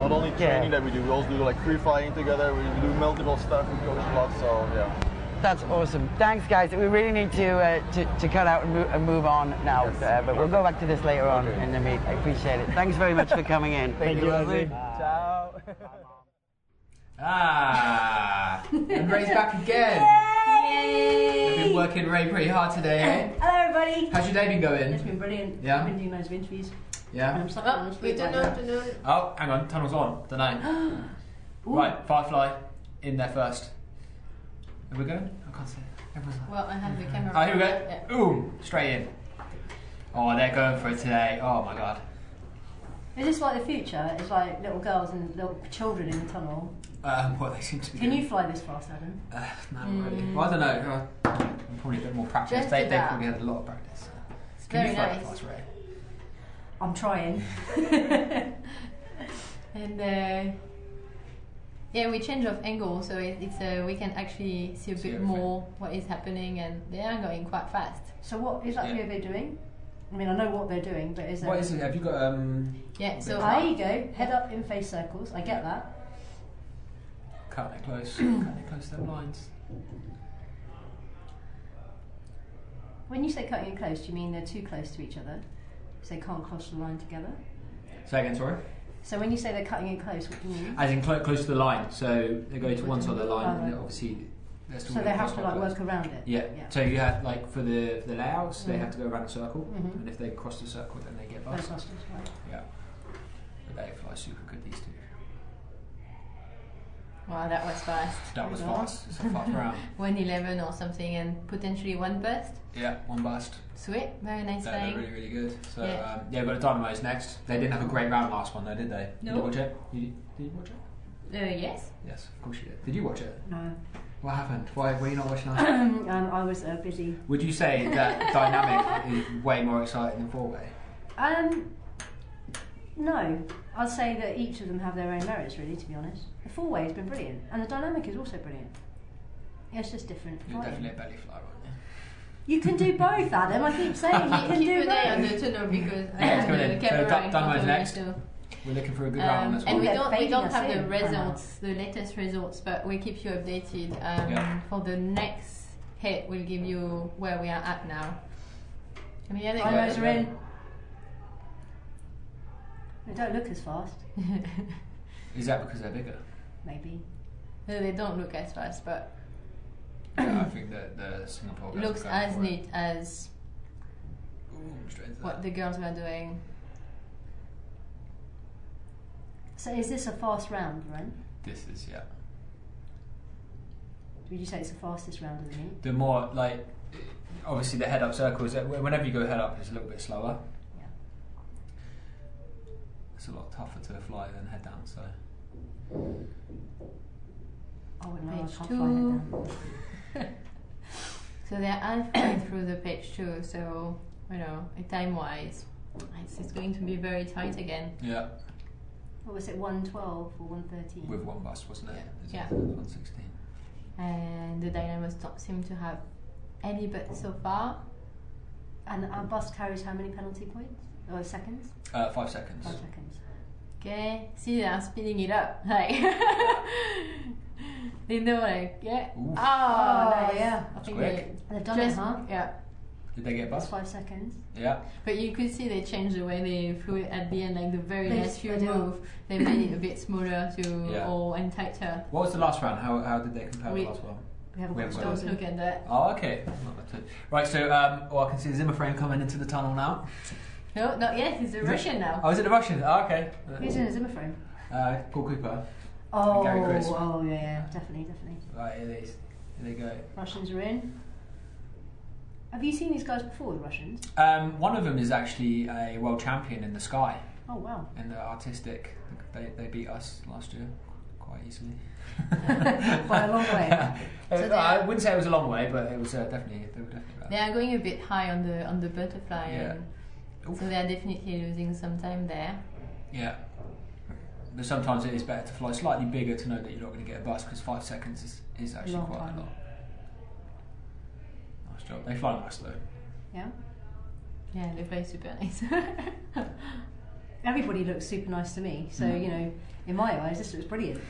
Not only training that we do, we also do like free flying together. We do multiple stuff. We coach a lot, so yeah. That's awesome. Thanks, guys. We really need to cut out and move on now, but we'll go back to this later on in the meet. I appreciate it. Thanks very much for coming in. Thank you, Leslie. Ciao. And Ray's back again. Yay! We've been working Ray pretty hard today, eh? Hello, everybody. How's your day been going? It's been brilliant. Yeah? I've been doing loads of interviews. Yeah? I'm stuck on the street right now. Oh, hang on, tunnel's on. Don't know. Right, Firefly in there first. Are we going? I can't see it. Everyone's like... Well, I have the camera. Oh, here we go. Yeah. Ooh, straight in. Oh, they're going for it today. Oh my god. Is this like the future? It's like little girls and little children in the tunnel. Well, they seem to be. Can doing... you fly this fast, Adam? No, really. Well, I don't know. Probably a bit more practice. Just They about. probably had a lot of practice. It's Can very you fly nice. that fast, Ray? I'm trying. And yeah, we change of angle, so it's we can actually see a bit more what is happening, and they are going quite fast. So what is that video they're doing? I mean, I know what they're doing, but is there... What is it? Have you got Yeah, so There you go. Head up in face circles. I get that. cutting it close, cutting it close to them lines. When you say cutting it close, do you mean they're too close to each other, so they can't cross the line together? Say again, sorry. So when you say they're cutting it close, what do you mean? As in close to the line, so they go to one side of the line, and obviously they're still. So they have close to quite like close. work around it. Yeah. So you have like for the layouts, they have to go around a circle, Mhm. and if they cross the circle, then they get No bust. clusters, right. Yeah. But they fly super good, these two. wow, that was fast. That was fast. It's a fast round. 111 or something, and potentially one burst. Yeah, one bust. Sweet, very nice They're flying. really, really good. So Yeah. yeah, we've got the Dynamos next. They didn't have a great round last one, though, did they? No. Did you watch it? Did you watch it? Yes. Yes, of course you did. Did you watch it? No. What happened? Why were you not watching us? I was busy. Would you say that dynamic is way more exciting than four-way? No. I'd say that each of them have their own merits, really, to be honest. The four-way has been brilliant, and the dynamic is also brilliant. It's just different. You're flying. definitely a belly flyer, aren't you? You can do both, Adam. I keep saying you can Keep do an eye on both. the tunnel because I Let's have go the then. So camera in front Dynamo's of me, next. so. We're looking for a good round on this And one. we They're don't fading have us the in. results, the latest results, but we keep you updated. For the next hit, we'll give you where we are at now. I mean, yeah, they Dynamos go. are in. They don't look as fast, Is that because they're bigger? maybe. No, they don't look as fast, but Yeah, I think that the Singapore girls looks are going as for it. neat as Ooh, straight into what that. the girls were doing. So is this a fast round, right? This is, yeah. Would you say it's the fastest round of the meet? The more, like, obviously the head-up circles, whenever you go head-up, it's a little bit slower. Yeah. It's a lot tougher to fly than head-down, so... Oh no, I Page can't 2. find it now. So they're halfway through the page 2, so, you know, time-wise, it's going to be very tight again. Yeah, What was it, 112 or 113? with one bus, wasn't it? Yeah. 116. And the Dynamos don't seem to have any but so far. And our bus carries how many penalty points? Or seconds? 5 seconds. 5 seconds. Okay, see, they are speeding it up. Like, they know, like, yeah. Oof. Oh, Oh, nice. yeah. I think quick. they They've done just, it, huh? yeah. Did they get a That's bus? 5 seconds. Yeah. But you could see they changed the way they flew it at the end, like the very They last few spread it out. moves, they made it a bit smaller Yeah. and tighter. What was the last round? How did they compare We- the last one? We haven't We got haven't got started. Don't look at that. Oh, okay. Not that too. Right, so I can see the Zimmer frame coming into the tunnel now. No, not yet, it's a Is it? Russian now. Oh, is it the Russian? Oh, okay. Who's in a Zimmer frame? Paul Cooper. Oh, Gary Crisp. oh yeah, definitely. Right, here they go. Russians are in. Have you seen these guys before, the Russians? One of them is actually a world champion in the sky, Oh wow. in the artistic. They beat us last year quite easily. By a long way. So I wouldn't say it was a long way, but it was definitely they were definitely better. They are going a bit high on the butterfly, Yeah. and Oof. so they are definitely losing some time there. Yeah. But sometimes it is better to fly slightly bigger to know that you're not going to get a bus, because 5 seconds is actually Long quite time. a lot. Nice job. They fly nice though. Yeah. Yeah, they play super nice. everybody looks super nice to me. So you know, in my eyes, this looks brilliant.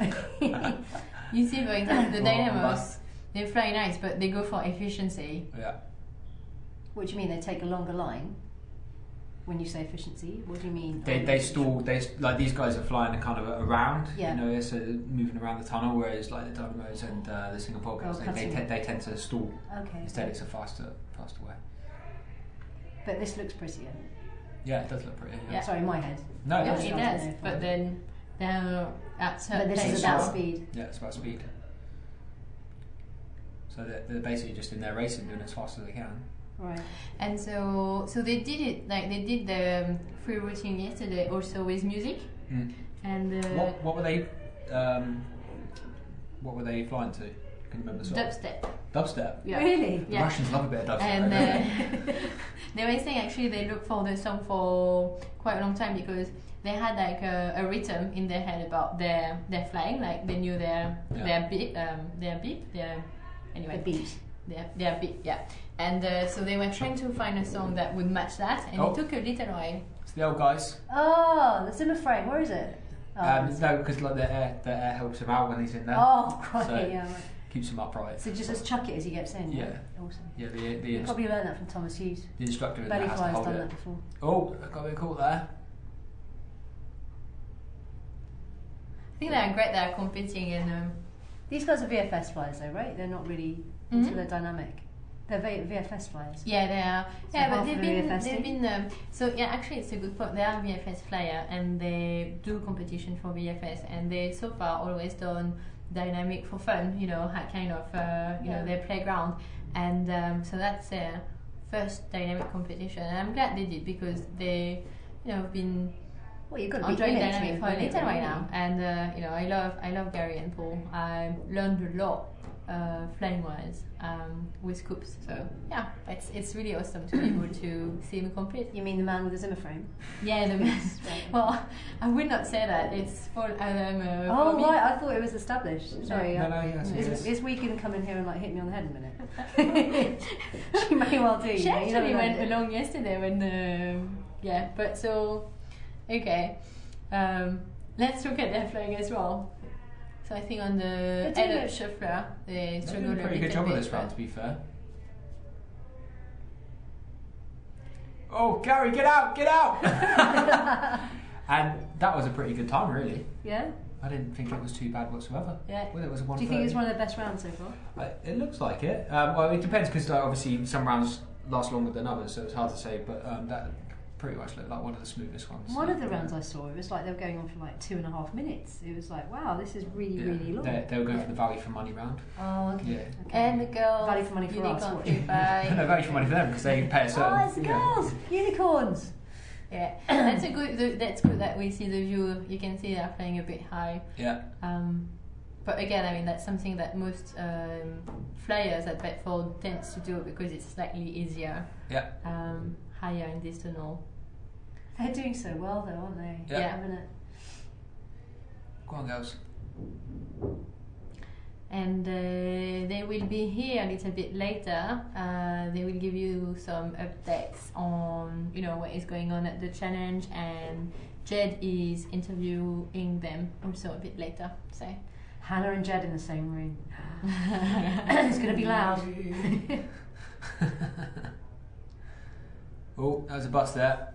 You see, for example, the Well, dynamos, they fly nice, but they go for efficiency. Yeah. What do you mean they take a longer line? When you say efficiency, what do you mean? They stall. Like these guys are flying kind of around. Yeah. You know, so moving around the tunnel, whereas like the dynamos and the Singapore girls, they tend to stall. Okay. Instead, it's a faster way. But this looks prettier. Yeah, it does look pretty. Yeah. Sorry, in my head. No, Yeah, it does. it I does, don't know. but then they're at certain But this is places. about speed. Yeah, it's about speed. So they're basically just in their racing, doing as fast as they can. Right. And so they did it, like they did the free routine yesterday also with music. Mm. And What were they flying to? Can you remember the song? dubstep. Dubstep. Yeah. Really? The Yeah. Russians love a bit of dubstep. And don't they? they were saying actually they looked for the song for quite a long time because they had like a rhythm in their head about their flying, like they knew their beat, anyway. The beat. Their beat, yeah. And so they were trying to find a song that would match that, and it took a little while. It's the old guys. Oh, the Zimmer frame. Where is it? Oh, No, because like the air helps him out when he's in there. oh right, So- yeah. Right. Keeps him upright. So just chuck it as he gets in. Yeah. Awesome. Yeah, You probably learned that from Thomas Hughes. the instructor in there Belly has to fly's hold done it. that before. Oh, I got a bit caught there. I think they're great. They're competing in. These guys are VFS flyers, though, right? They're not really into the dynamic. They're VFS flyers. Yeah, they are. So Yeah, but half they've of been. VFS They've team? been. So yeah, actually, it's a good point. They are VFS flyer, and they do competition for VFS, and they so far always done dynamic for fun. You know, kind of you know their playground, and so that's their first dynamic competition. And I'm glad they did because they, you know, have been Well, you've got to be enjoying in it dynamic to for a win it, little while really. now, and you know, I love Gary and Paul. I learned a lot flying wise with scoops. So yeah, it's really awesome to be able to see him compete. You mean the man with the Zimmer frame? Yeah, the best. Well, I would not say that. It's for Oh, for me. right. I thought it was established. Sorry. No, yes, it is. Is we going to come in here and like hit me on the head in a minute? She may well do. She you know, you actually don't went know. along yesterday when yeah, but so okay. Let's look at their flying as well. So I think on the They're doing head up it- chauffeur, they They're doing struggled a a pretty good little job of bit, this round, but- to be fair. Oh, Gary, get out! Get out! And that was a pretty good time, really. Yeah? I didn't think it was too bad whatsoever. Yeah. Well, it was a Do you think it's one of the best rounds so far? It looks like it. Well, it depends because obviously some rounds last longer than others, so it's hard to say. But that pretty much looked like one of the smoothest ones. One of the rounds I saw, it was like they were going on for like 2.5 minutes. It was like, wow, this is really, really long. They were going for the value for money round. Oh, okay. Yeah. Okay. And the girls, Value for money for us, unicorn what? free buy. No value for money for them because they pay a certain. Oh, it's the girls! Unicorns! Yeah, that's a good. That's good that we see the view. You can see they're flying a bit high. Yeah. But again, I mean that's something that most flyers at Bedford tends to do because it's slightly easier. Yeah. Higher in this tunnel. They're doing so well though, aren't they? Yeah. Having it. Go on, girls. And they will be here a little bit later. They will give you some updates on what is going on at the challenge, and Jed is interviewing them also a bit later. So Hannah and Jed in the same room. It's going to be loud. Oh, that was a bus there.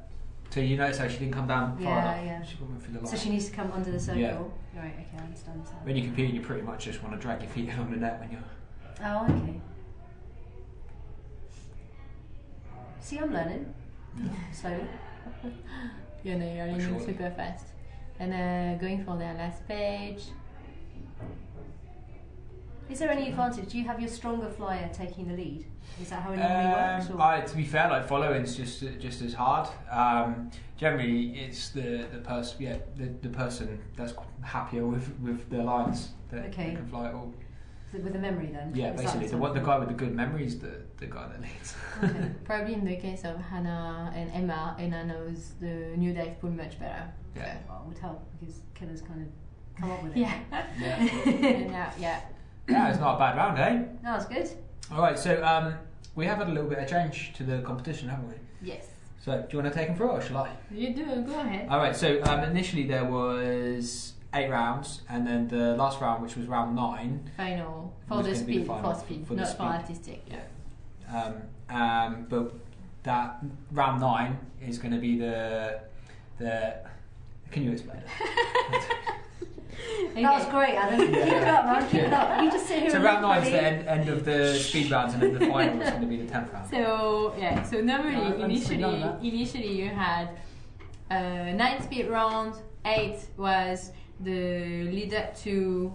So you notice how she didn't come down far Yeah, enough. yeah. She went through the line. So she needs to come under the circle. Yeah. Right, okay, I understand. So. When you compete, you pretty much just want to drag your feet on the net when you're. Oh, okay. See, I'm learning. Slowly. you're learning Surely. super fast. And going for their last page. Is there any advantage? Do you have your stronger flyer taking the lead? Is that how it normally works? Or? To be fair, like following's just as hard. Generally, it's the person, the person that's happier with their lines that Okay. can fly it all. With the memory then? Yeah, Is that basically, something? the guy with the good memory is the guy that leads. Okay. Probably in the case of Hannah and Emma knows the new dive pool much better. Yeah. Well, it would help because Killer's kind of come up with it. Yeah. Yeah. And yeah. Yeah, it's not a bad round, eh? No, it's good. All right, so we have had a little bit of change to the competition, haven't we? Yes. So, do you want to take them through or shall I? You do, go ahead. All right. So initially there was 8 rounds, and then the last round, which was round 9, Final for was the gonna be speed, final, for speed, for the not speed. for artistic. Yeah. But that round 9 is going to be the. Can you explain it? Okay. That was great, Adam. Keep it up, man. Keep it up. You just sit here So and round look 9 is the pretty. end of the speed rounds, and then the final is going to be the 10th round. So yeah, so normally No, I'm honestly none of that. initially you had 9 speed rounds, 8 was the lead up to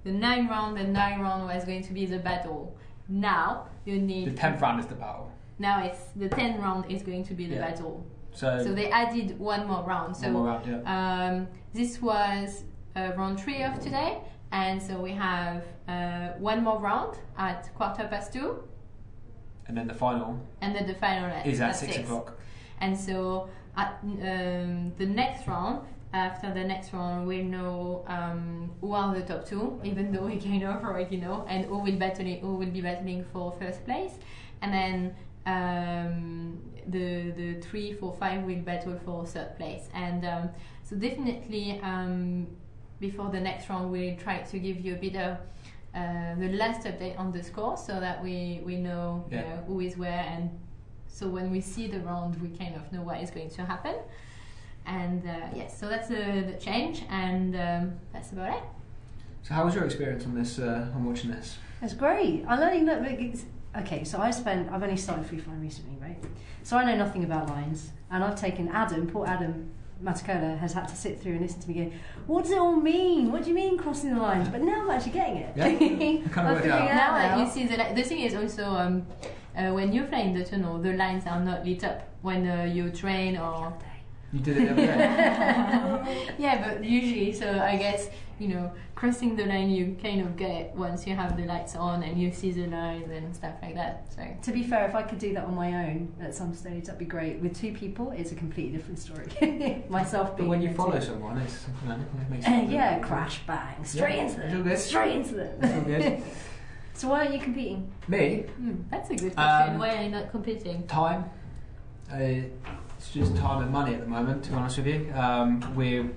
the 9th round. The 9th round was going to be the battle. Now you need The 10th round is the battle. now it's the 10th round is going to be the Yeah. battle. So So they added one more round. So one more round, yeah. this was round 3 of today, and so we have one more round at 2:15, And then the final and then the final is at 6 6 o'clock. And so at the next round, after the next round, we'll know who are the top 2, even though we kind of already know, and who will be battling for first place, and then the 3, 4, 5 will battle for third place. And so definitely before the next round, we'll try to give you a bit of the last update on the score, so that we know, Yeah. you know, who is where, and so when we see the round, we kind of know what is going to happen. And yes, so that's the change, and that's about it. So how was your experience on this? On watching this? It's great. I'm learning that. Okay, so I've only started free flying recently, right? So I know nothing about lines, and I've taken poor Adam Matacola has had to sit through and listen to me go, what does it all mean? What do you mean crossing the lines? But now I'm actually getting it. Yeah, kind of worked out. Now that you see the thing is also when you fly in the tunnel, the lines are not lit up when you train or. You did it the other day. Yeah, but usually, so I guess, you know, crossing the line you kind of get it once you have the lights on and you see the lines and stuff like that. So To be fair, if I could do that on my own at some stage, that'd be great. With 2 people, it's a completely different story. Myself But being when you there follow too. someone, it's, you know, it makes it Yeah, crash, bang, straight Yeah, into it's all them. good. Straight into It's all good. them. So why aren't you competing? Me, that's a good question. Why are you not competing? time. It's just time and money at the moment, to be honest with you. We're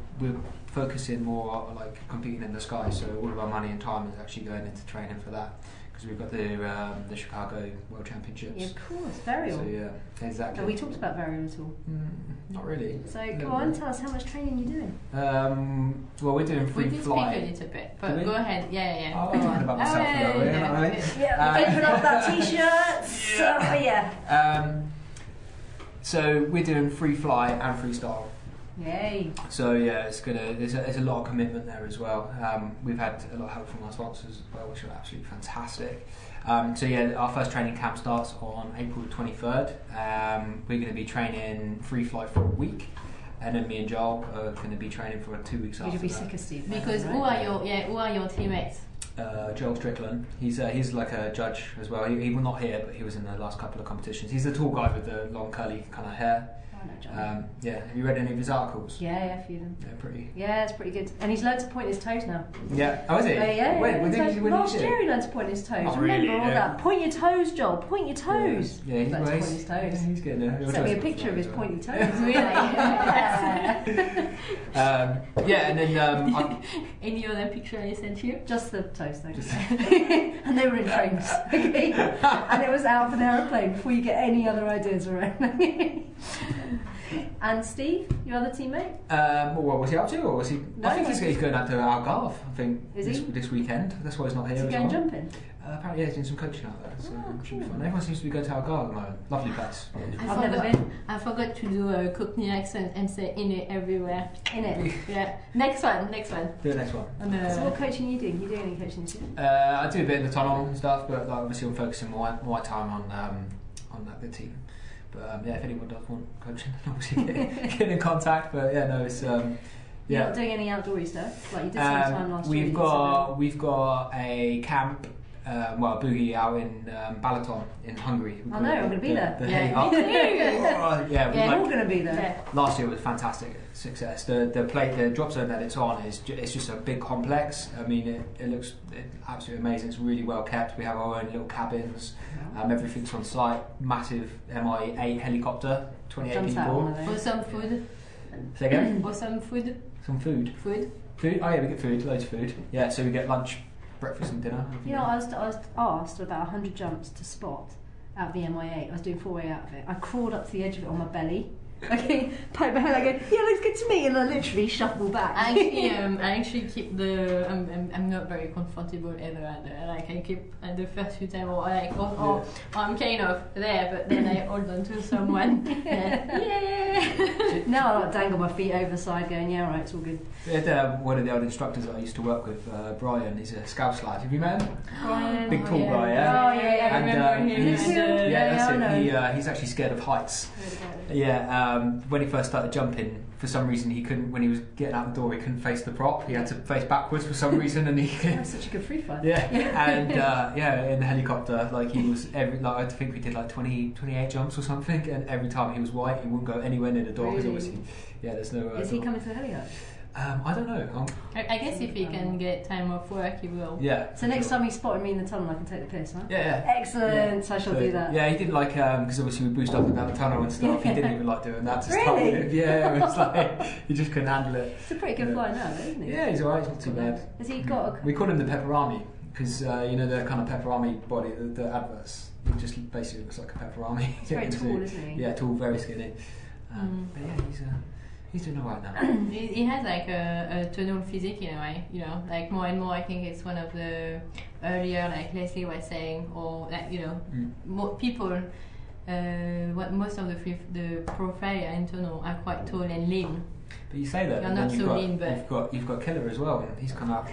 focusing more on like competing in the sky, so all of our money and time is actually going into training for that, because we've got the Chicago World Championships. Yeah, of course, Varial. So yeah, exactly. Have we talked about Varial at all? Not really. So A come little on, bit. tell us how much training you're doing. Well, we're doing We free did fly. speak a little bit, Did but we? go ahead. Yeah. Oh, Go I'm on. talking about myself yeah, now, yeah, yeah, right? Yeah, open up that t-shirt. Yeah. So we're doing free fly and freestyle. Yay. So yeah, there's a lot of commitment there as well. We've had a lot of help from our sponsors as well, which are absolutely fantastic. So yeah, our first training camp starts on April 23rd. We're going to be training free fly for a week, and then me and Joel are going to be training for 2 weeks after You'd be that. sick of Steve. Because who are your teammates? Joel Strickland. He's like a judge as well. He was not here, but he was in the last couple of competitions. He's the tall guy with the long curly kind of hair. I know John. Yeah, have you read any of his articles? Yeah, a few of them. Yeah, pretty. Yeah, it's pretty good. And he's learned to point his toes now. Yeah. Oh, is it? Yeah. When did you Last year he learned to point his toes. Oh, Remember really? all Yeah. that? Point your toes, Joel. Point your toes. Yeah, he's Learned to point his toes. Yeah, he's getting there. He'll Sent me try a to picture of his fly pointy as toes. Really? Yeah, and then Any other picture I sent you? Just the toes, though. And they were in trains. Okay? And it was out of an aeroplane before you get any other ideas around. And Steve, your other teammate? what was he up to, or was he? No, I think he's going out to Algarve. I think Is this, he? this weekend. That's why he's not here. Is he as going well. jumping? Apparently, yeah, he's doing some coaching out there, so Oh, it should be cool. fun. Everyone seems to be going to Algarve at the moment. Lovely place. I've never been. I forgot to do a Cockney accent and say in it everywhere. In it. Yeah. Next one. Do the next one. So what coaching are you doing? You doing any coaching this year? I do a bit in the tunnel and stuff, but like, obviously I'm focusing my time on the team. But yeah, if anyone does want coaching, obviously get in contact. But yeah, no, it's You're yeah. not doing any outdoorsy stuff? Like you did some time last year. We've got a camp well, boogie out in Balaton in Hungary. I know, I'm going to be there. Yeah, We're all going to be there. Yeah. Last year was a fantastic success. The drop zone that it's on it's just a big complex. I mean, it looks absolutely amazing. It's really well kept. We have our own little cabins. Everything's on site. Massive Mi-8 helicopter, 28 people. Awesome food. Say again? Awesome food. Some food. Food. Food? Oh yeah, we get food. Loads of food. Yeah, so we get lunch, breakfast and dinner. You know, I was asked about 100 jumps to spot out of the Mi-8. I was doing 4-way out of it. I crawled up to the edge of it on my belly. Okay, pipe my head. I go, yeah, looks good to me, and I literally shuffle back. I actually keep the. I'm not very comfortable either. Like I keep at the first few times, or I'm kind of there, but then I hold on to someone. Yeah. Now I like dangle my feet over the side, going, yeah, all right, it's all good. We had one of the old instructors that I used to work with, Brian. He's a Scouse lad. Have you met him? Brian. Big tall guy, yeah. Oh yeah, I remember him. He's actually scared of heights. Yeah. When he first started jumping, for some reason he couldn't. When he was getting out the door, he couldn't face the prop. He had to face backwards for some reason, and he. That's such a good free fly. Yeah, and in the helicopter, like he was I think we did like 28 jumps or something, and every time he was white, he wouldn't go anywhere near the door because obviously, there's no. Is he coming to the heli? I don't know. I guess if he can get time off work, he will. Yeah. So next time you spot me in the tunnel, I can take the piss, huh? Yeah. Excellent. So I shall do that. Yeah, he didn't like because obviously we boosted up and down the tunnel and stuff. He didn't even like doing that to start Really? with. Yeah, it was like he just couldn't handle it. It's a pretty good fly now, isn't he? Yeah, he's alright. He's not too bad. Has he got? We call him the Pepper Army because you know the kind of Pepper Army body, the adverts. He just basically looks like a Pepper Army. He's very tall, isn't he? Yeah, tall, very skinny. But yeah, he's doing alright now. He has like a tunnel physique in a way, you know, like more and more. I think it's one of the earlier, like Leslie was saying, or like more people. Most of the pro flyer in tunnel are quite tall and lean. But you say that, You're and not then so lean, but you've got Killer as well, and he's come out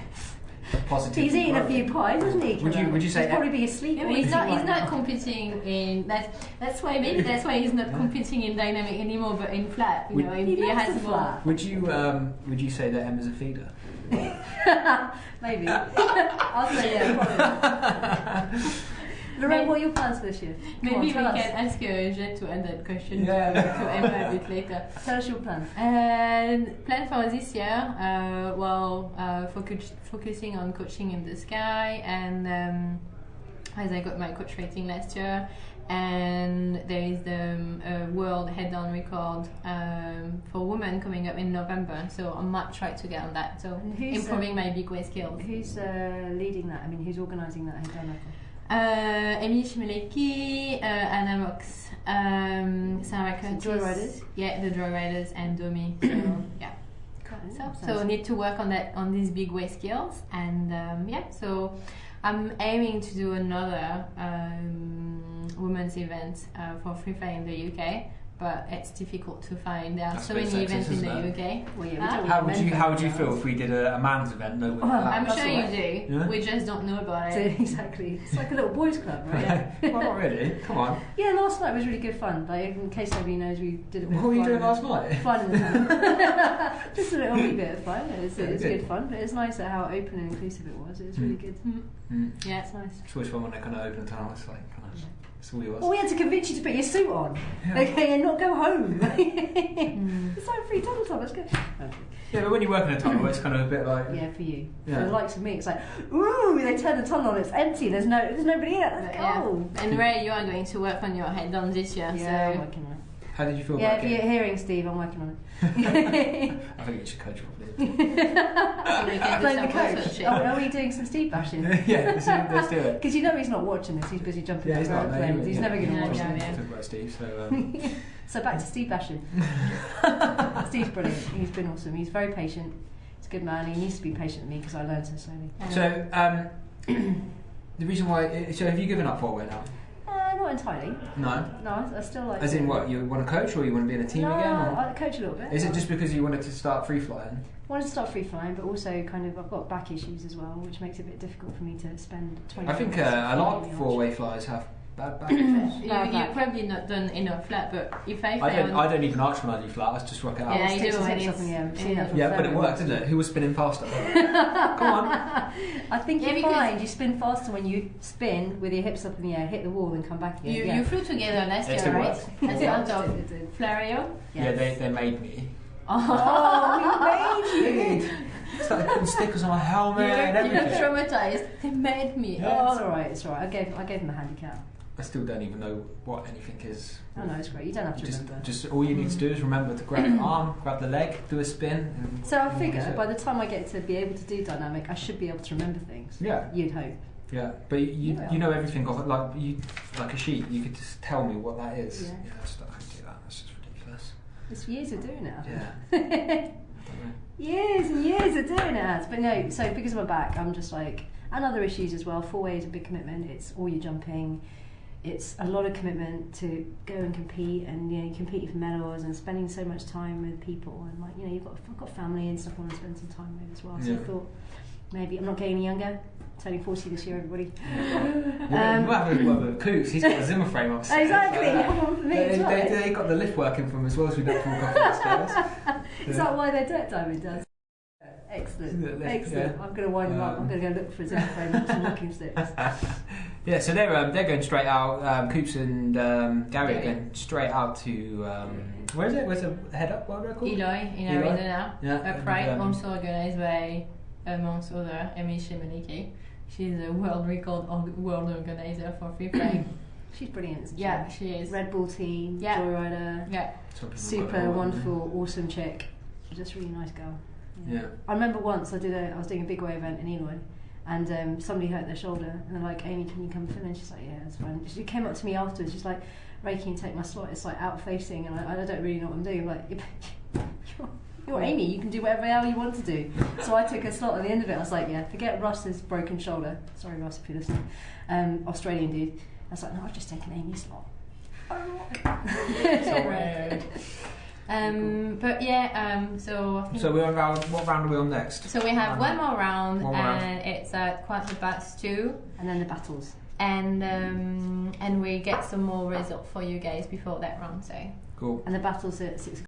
positive. He's eaten a few pies, hasn't he? Would you say? He'd probably be asleep. yeah, but he's not competing in that's why he's not competing in dynamic anymore, but in flat. You know, He he loves has the more. flat. Would you say that Emma's a feeder? Maybe. I'll say yeah, probably. Lorene, what are your plans for this year? Maybe we Come on, can tell us. ask Jet to add that question Yeah. to Emma a bit later. Tell us your plan. Plan for this year, focusing on coaching in the sky, and as I got my coach rating last year, and there is the world head-on record for women coming up in November, so I might try to get on that. So And who's, improving my big weight skills. Who's leading that? I mean, who's organising that? Emily Shimelecki, Anna Mox, Sarah Curtis. Joy Riders? Yeah, the Joy Riders and Domi. So yeah. So need to work on these big weight skills, and so I'm aiming to do another women's event for free fly in the UK, but it's difficult to find. There are so many events in the UK. Well, yeah, How would you feel if we did a man's event? No, I'm That's sure all you right. do. Yeah. We just don't know about So, it. exactly. It's like a little boys' club, right? Well, not really. Come on. Yeah, last night was really good fun. Like, in case nobody knows, we did a bit What of were you flying doing in- last night? Flying in the tunnel. Just a little wee bit of fun. It was good. good fun, but it's nice at how open and inclusive it was. It was really good. Yeah. It's nice. It's always fun when they kind of open the tunnel. It's like it's all yours. Well, we had to convince you to put your suit on, Yeah. okay, and not go home. It's like free tunnel time. Let's go. Yeah, but when you work in a tunnel, it's kind of a bit like Yeah, for you. Yeah. For the likes of me, it's like, ooh, they turn the tunnel on, it's empty. There's nobody in it. Let's go. And Ray, you are going to work on your head on this year. Yeah, I'm So working on it. How did you feel Yeah, about if it? you're hearing Steve, I'm working on it. I think you should coach properly. we can do Blame some the coach. research. Are we doing some Steve bashing? Yeah, let's do it. Because you know he's not watching this. He's busy jumping Yeah, he's over not. No, airplanes. He's never going to Yeah, watch yeah, this. yeah. Talk about Steve. So So back to Steve bashing. Steve's brilliant. He's been awesome. He's very patient. He's a good man. He needs to be patient with me because I learned so slowly. the reason why. So have you given up 4-way now? Not entirely. No. No, I still like. As in what? You want to coach or you want to be in a team no, again? Or? I coach a little bit. Is it just because you wanted to start free flying? I wanted to start free flying, but also kind of I've got back issues as well, which makes it a bit difficult for me to spend 20 I think minutes a lot flying of on 4-way flyers have Bad back. You've probably not done enough flat, but if I found... I don't even arch when I do flat, I just rock it out. Yeah, you do, Sticks and hips up in the air. Seen that from Yeah, but it Fleming. worked, didn't it? Who was spinning faster? Come on. I think Yeah, you because- find you spin faster when you spin with your hips up in the air, hit the wall, and come back again. You, yeah. you flew together last It year, still right? works. As Yeah, part of it did. Flario? Yeah, they made me. Oh, we made you! Started putting stickers on my helmet and You look everything. traumatized. They made me. Oh, it's alright, it's alright. I gave him a handicap. I still don't even know what anything is. Oh no, it's great. You don't have to remember. Just all you need to do is remember to grab the arm, grab the leg, do a spin. And So I and figure that's it. by the time I get to be able to do dynamic, I should be able to remember things. Yeah. You'd hope. Yeah, but you Well. you know everything of it, like a sheet. You could just tell me what that is. Yeah. I couldn't do that. That's just ridiculous. It's years of doing it. Yeah. I don't know. Years and years of doing it. But no, so because of my back, I'm just like, and other issues as well. 4-way is a big commitment. It's all your jumping. It's a lot of commitment to go and compete, and you know, competing for medals and spending so much time with people, and like, you know, I've got family and stuff I want to spend some time with as well. So Yeah. I thought maybe I'm not getting any younger. Turning 40 this year, everybody. You have a well, Coots, he's got a Zimmer frame upstairs. Exactly. You have one for me as well. They got the lift working for him as well, so we don't walk up the stairs. Is that why their dirt diamond does? Excellent. Excellent. Yeah. I'm going to wind them up. I'm going to go look for a Zimmer frame and some walking sticks. Yeah, so they're going straight out. Coops and Gary are Gary. going straight out to where is it? Where's the head up world record? Eloy in Eloy? Arizona. Yeah, Upright, and, also organized by, amongst other, Emi Shimoniki. She's a world organizer for free flying. She's brilliant, isn't she? Yeah, she is. Red Bull team, Yeah. Joyrider, Yeah. Some people got it super all, wonderful, awesome chick. Just a really nice girl. Yeah. I remember once I was doing a big way event in Eloy, and somebody hurt their shoulder, and they're like, "Amy, can you come film?" And she's like, "Yeah, that's fine." She came up to me afterwards. She's like, "Ray, can you take my slot? It's like out facing, and I don't really know what I'm doing." I'm like, you're Amy. You can do whatever the hell you want to do. So I took a slot at the end of it. I was like, "Yeah, forget Russ's broken shoulder." Sorry, Russ, if you're listening. Australian dude. I was like, "No, I've just taken Amy's slot." But yeah, so I think So we're on round. What round are we on next? so we have one more round, One more round. and it's at quarter past 2, And then the battles. and we get some more results for you guys before that round. So Cool. And the battles at 6